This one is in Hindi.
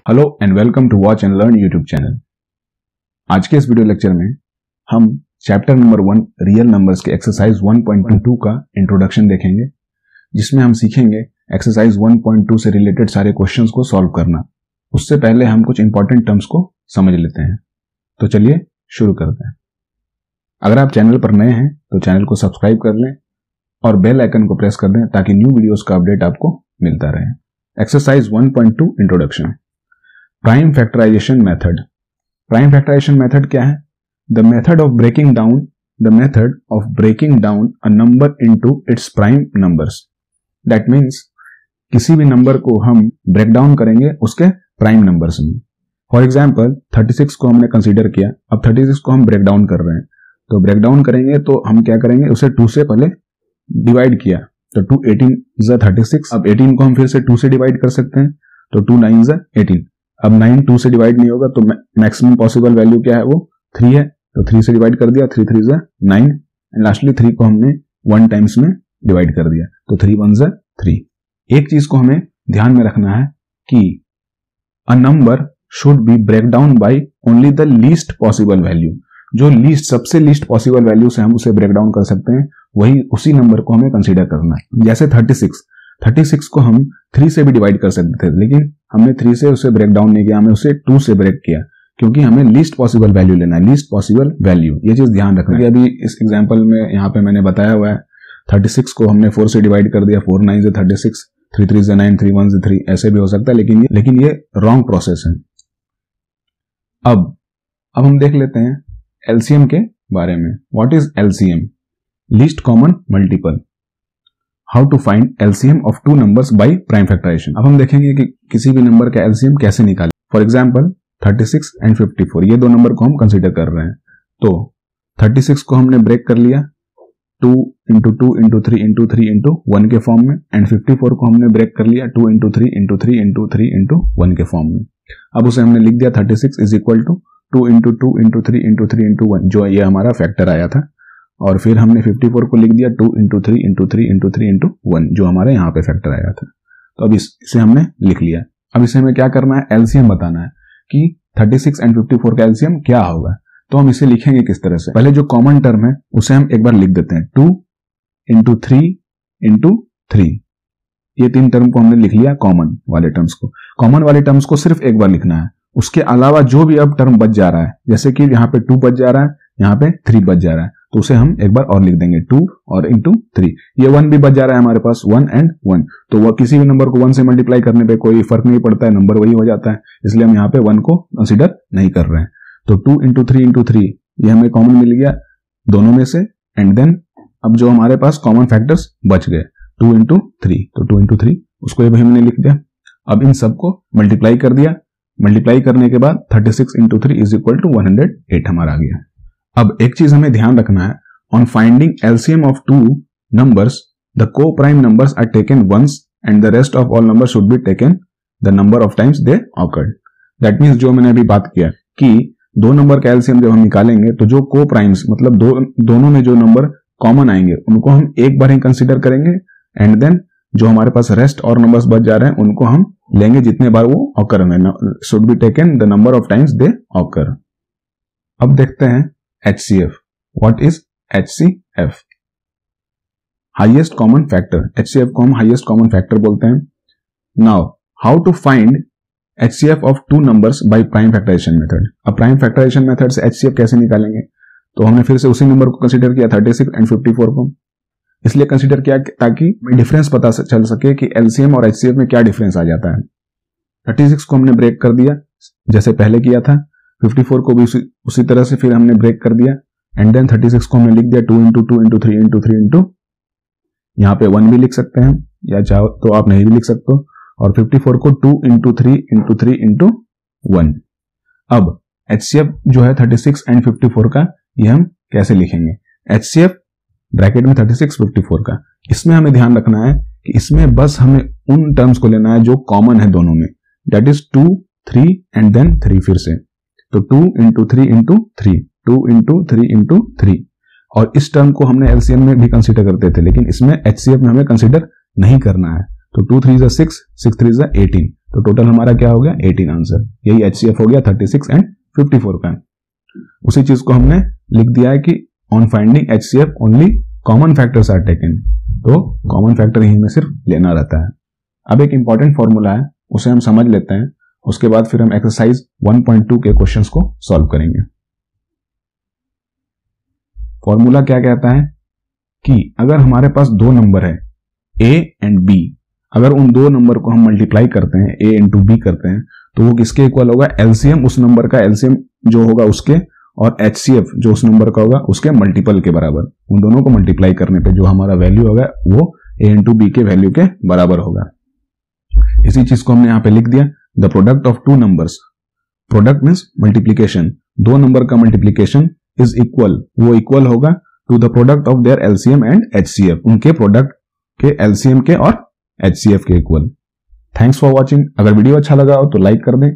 Hello and welcome to Watch and Learn YouTube channel. आज के इस वीडियो लेक्चर में हम चैप्टर नंबर 1 रियल नंबर्स के एक्सरसाइज 1.2 का इंट्रोडक्शन देखेंगे, जिसमें हम सीखेंगे एक्सरसाइज 1.2 से रिलेटेड सारे क्वेश्चंस को सॉल्व करना। उससे पहले हम कुछ इंपॉर्टेंट टर्म्स को समझ लेते हैं। तो चलिए शुरू करते हैं। अगर आप चैनल पर नए हैं तो चैनल को सब्सक्राइब कर लें और बेल आइकन को प्रेस कर दें ताकि न्यू वीडियोस का अपडेट आपको मिलता रहे। Exercise 1.2 introduction. Prime factorization method. Prime factorization method क्या है? The method of breaking down a number into its prime numbers. That means किसी भी नंबर को हम ब्रेक डाउन करेंगे उसके प्राइम नंबर्स में। फॉर एग्जाम्पल 36 को हमने कंसीडर किया, अब 36 को हम ब्रेक डाउन कर रहे हैं, तो ब्रेक डाउन करेंगे तो हम क्या करेंगे, उसे 2 से पहले डिवाइड किया तो 2 18 is 36। अब 18 को हम फिर से 2 से डिवाइड कर सकते हैं तो 2 9 is 18। अब 9 2 से डिवाइड नहीं होगा तो मैक्सिमम पॉसिबल वैल्यू क्या है, वो 3 है, तो 3 से डिवाइड कर दिया, 3 3 is 9 एंड लास्टली 3 को हमने 1 टाइम्स में डिवाइड कर दिया तो 3 1 is 3। एक चीज को हमें ध्यान में रखना है कि a number should be break down by only the least possible value. जो सबसे लीस्ट पॉसिबल वैल्यू से हम उसे ब्रेक डाउन कर सकते हैं, वही उसी नंबर को हमें कंसीडर करना है। जैसे 36 को हम 3 से भी डिवाइड कर सकते थे, लेकिन हमने 3 से उसे ब्रेक डाउन नहीं किया, हमें उसे 2 से ब्रेक किया, क्योंकि हमें लीस्ट पॉसिबल वैल्यू लेना है। लीस्ट पॉसिबल वैल्यू, ये चीज ध्यान रखना है। अभी इस एग्जांपल में यहाँ पे मैंने बताया हुआ है 36 को हमने 4 से डिवाइड कर दिया, 4 9 is 36, 3 3 is 9, 3 1 is 3, ऐसे भी हो सकता है, लेकिन ये रॉन्ग प्रोसेस है। अब हम देख लेते हैं एलसीएम के बारे में। What is LCM? Least common multiple. How to find LCM of 2 numbers by prime factorization. अब हम देखेंगे कि किसी भी नंबर का एलसीएम कैसे निकालें। फॉर एग्जांपल 36 एंड 54, ये 2 नंबर को हम कंसीडर कर रहे हैं। तो 36 को हमने ब्रेक कर लिया 2 इंटू 2 इंटू 3 इंटू 3 इंटू 1 के फॉर्म में, एंड 54 को हमने ब्रेक कर लिया 2 इंटू 3 इंटू 3 इंटू 3 इंटू 1 के फॉर्म में। अब उसे हमने लिख दिया 36 is equal to 2 into 2 into 3 into 3 into 1, जो ये हमारा फैक्टर आया था। और फिर हमने 54 को लिख दिया 2 इंटू 3 इंटू 3 इंटू 3 इंटू 1, जो हमारे यहाँ पे फैक्टर आया था। तो अब इसे हमने लिख लिया। अब इसे हमें क्या करना है, एलसीएम बताना है कि 36 एंड 54 का एलसीएम क्या होगा। तो हम इसे लिखेंगे किस तरह से, पहले जो कॉमन टर्म है उसे हम एक बार लिख देते हैं, 2 इंटू 3 इंटू 3। ये 3 टर्म को हमने लिख लिया, कॉमन वाले टर्म्स को। कॉमन वाले टर्म्स को सिर्फ एक बार लिखना है, उसके अलावा जो भी अब टर्म बच जा रहा है, जैसे कि यहाँ पे 2 बच जा रहा है, यहाँ पे 3 बच जा रहा है, तो उसे हम एक बार और लिख देंगे 2 और इंटू 3। ये 1 भी बच जा रहा है हमारे पास, 1 एंड 1, तो वह किसी भी नंबर को 1 से मल्टीप्लाई करने पे कोई फर्क नहीं पड़ता है, नंबर वही हो जाता है, इसलिए हम यहाँ पे 1 को कंसिडर नहीं कर रहे हैं। तो 2 इंटू 3 इंटू 3 ये हमें कॉमन मिल गया दोनों में से, एंड देन अब जो हमारे पास कॉमन फैक्टर्स बच गए 2 इंटू 3, तो 2 इंटू 3 उसको ये भी हमने लिख दिया। अब इन सबको मल्टीप्लाई कर दिया, मल्टीप्लाई करने के बाद 36 इंटू 3 इज इक्वल टू 108 हमारा आ गया। अब एक चीज हमें ध्यान रखना है, on finding LCM of 2 numbers the coprime numbers are taken once and the rest of all number should be taken the number of times they occurred. That means जो मैंने अभी बात किया कि 2 नंबर का एलसीएम जब हम निकालेंगे तो जो को प्राइम्स मतलब दोनों में जो नंबर कॉमन आएंगे उनको हम एक बार ही कंसिडर करेंगे, एंड देन जो हमारे पास रेस्ट और नंबर्स बच जा रहे हैं उनको हम लेंगे जितने बार वो ऑकर में, should be taken the number of times they occur. अब देखते हैं HCF। What is HCF? Highest common factor. HCF को हम हाईएस्ट कॉमन फैक्टर बोलते हैं। Now how to find HCF of 2 numbers by prime factorization method. अब प्राइम फैक्टराइजेशन मेथड से HCF कैसे निकालेंगे, तो हमने फिर से उसी नंबर को कंसीडर किया 36 एंड 54 को, इसलिए कंसीडर किया ताकि डिफरेंस पता चल सके कि एलसीएम और HCF में क्या डिफरेंस आ जाता है। 36 को हमने ब्रेक कर दिया जैसे पहले किया था, 54 को भी उसी तरह से फिर हमने ब्रेक कर दिया, एंड देन 36 को हमने लिख दिया 2 इंटू 2 इंटू 3 इंटू 3 इंटू, यहाँ पे 1 भी लिख सकते हैं या चाहो तो आप नहीं भी लिख सकते हो, और 54 को 2 इंटू 3 इंटू 3 इंटू 1। अब HCF जो है 36 एंड 54 का, ये हम कैसे लिखेंगे? HCF ब्रैकेट में 36 54 का, इसमें हमें ध्यान रखना है कि इसमें बस हमें उन टर्म्स को लेना है जो कॉमन है दोनों में, दैट इज 2 3 एंड देन 3 फिर से, तो 2 इंटू 3 इंटू 3, 2 इंटू 3 इंटू 3, और इस टर्म को हमने एलसीएम में भी कंसीडर करते थे, लेकिन इसमें एचसीएफ में हमें कंसीडर नहीं करना है। तो 2 3 6, 6 3 18, तो टोटल हमारा क्या हो गया 18 आंसर। यही HCF हो गया 36 एंड 54 का। उसी चीज को हमने लिख दिया है कि on finding HCF only common factors are taken, तो कॉमन फैक्टर ही हमें सिर्फ लेना रहता है। अब एक इंपॉर्टेंट फॉर्मूला है, उसे हम समझ लेते हैं, उसके बाद फिर हम एक्सरसाइज 1.2 के क्वेश्चंस को सॉल्व करेंगे। फॉर्मूला क्या कहता है कि अगर हमारे पास दो नंबर है A एंड B, अगर उन दो नंबर को हम मल्टीप्लाई करते हैं, A इंटू B करते हैं, तो वो किसके इक्वल होगा, LCM उस नंबर का LCM जो होगा उसके, और HCF जो उस नंबर का होगा उसके मल्टीपल के बराबर। उन दोनों को मल्टीप्लाई करने पे जो हमारा वैल्यू होगा वो A इंटू B के वैल्यू के बराबर होगा। इसी चीज को हमने यहां पे लिख दिया, the product of two numbers, product means multiplication, दो नंबर का मल्टीप्लीकेशन इज इक्वल, वो इक्वल होगा to the product of their LCM and HCF, उनके प्रोडक्ट के LCM के और HCF के इक्वल। Thanks for watching. अगर वीडियो अच्छा लगा हो तो लाइक कर दें,